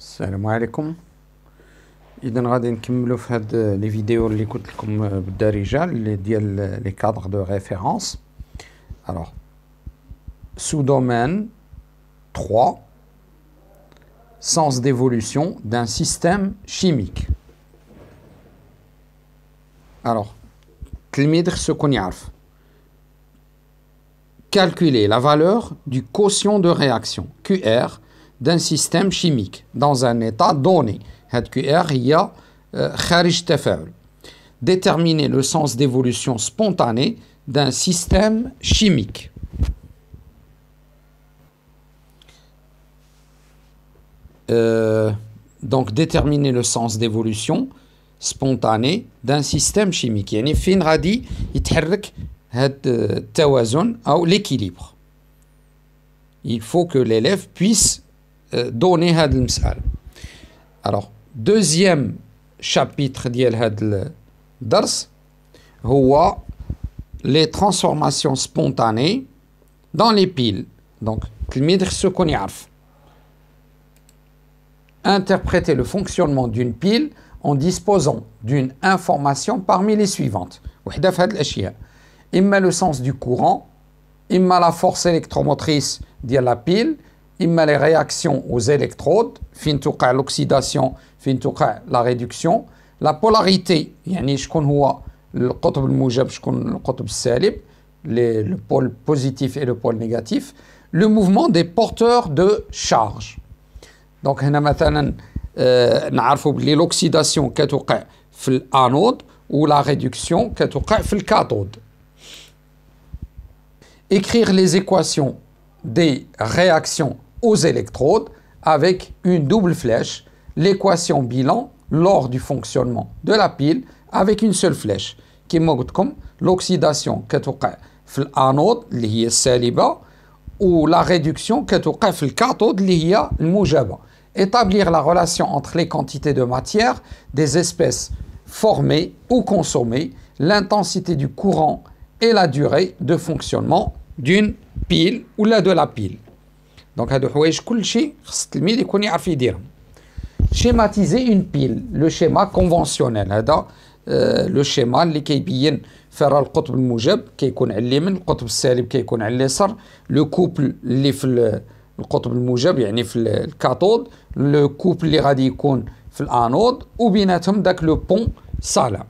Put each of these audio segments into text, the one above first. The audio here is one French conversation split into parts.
السلام عليكم. إذا غادي نكملو في هاد لي فيديو اللي قلت لكم بالدارجة اللي ديال لي كادر دو ريفيرونس. Alors, sous-domaine 3, sens d'évolution d'un système chimique. Alors, تلميذ خصو يعرف calculer la valeur du quotient de réaction QR d'un système chimique dans un état donné. هاد QR هي خارج التفاعل. Déterminer le sens d'évolution spontanée d'un système chimique. Donc déterminer le sens d'évolution spontanée d'un système chimique. يعني فين غادي يتحرك هاد التوازن أو l'équilibre. Il faut que l'élève puisse donner هاد المسألة. Alors, deuxième chapitre ديال هاد الدرس هو les transformations spontanées dans les piles. Donc, التلميذ خصو يكون يعرف interpréter le fonctionnement d'une pile en disposant d'une information parmi les suivantes. وحدة في هاد الأشياء. إما le sens du courant, إما la force électromotrice ديال la pile, إما les réactions aux électrodes, فين توقع l'oxydation, فين توقع la réduction, la polarité, يعني شكون هو القطب الموجب شكون القطب السالب, le pôle positif et le pôle négatif, le mouvement des porteurs de charge. Donc هنا مثلا نعرفوا بلي l'oxydation كتوقع في الانود و la réduction كتوقع في الكاثود. Écrire les équations des réactions aux électrodes avec une double flèche, l'équation bilan lors du fonctionnement de la pile avec une seule flèche. كما قلت لكم l'oxydation كتوقع في الانود اللي هي السالبة و la réduction كتوقع في الكاثود اللي هي الموجبة. Établir la relation entre les quantités de matière des espèces formées ou consommées, l'intensité du courant et la durée de fonctionnement d'une pile ou de la pile. Donc, هادو حوايج كلشي خص التلميذ يكون يعرف يديرهم. Schématiser une pile, le schéma conventionnel. هذا le schéma اللي كيبين فين راه القطب الموجب كيكون على اليمين، القطب السالب كيكون على اليسار، لو كوبل اللي في القطب الموجب يعني في الكاثود، لو كوبل اللي غادي يكون في الانود وبيناتهم داك لو بون صالع.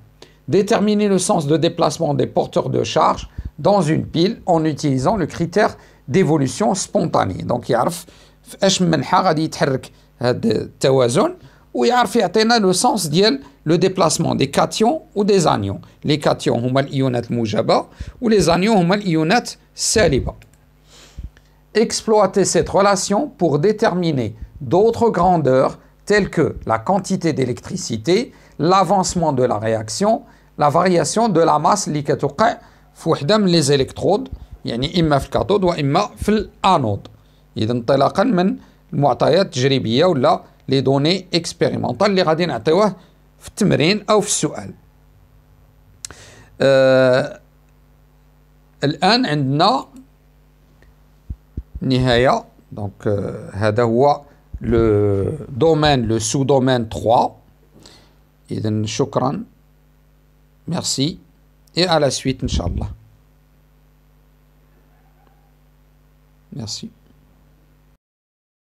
Déterminer le sens de déplacement des porteurs de charge dans une pile en utilisant le critère d'évolution spontanée. Donc يعرف في اش منحة غادي يتحرك هاد التوازن ويعرف يعطينا لو سونس ديال لو ديبلاسمون دي كاتيون و دي زانيون. لي كاتيون هما الايونات الموجبة و لي زانيون هما الايونات السالبة. Exploiter cette relation pour déterminer d'autres grandeurs telles que la quantité d'électricité, l'avancement de la réaction, la variation de la masse اللي كتوقع في وحدة من les électrodes يعني إما في الكاثود وإما في الأنود. إذا انطلاقا من المعطيات التجريبية ولا لي دوني اكسبيريمونطال اللي غادي نعطيوه في التمرين أو في السؤال. الآن عندنا نهاية. دونك هذا هو لو دومين لو سو دومين 3. إذا شكرا. Merci et à la suite, Inch'Allah. Merci.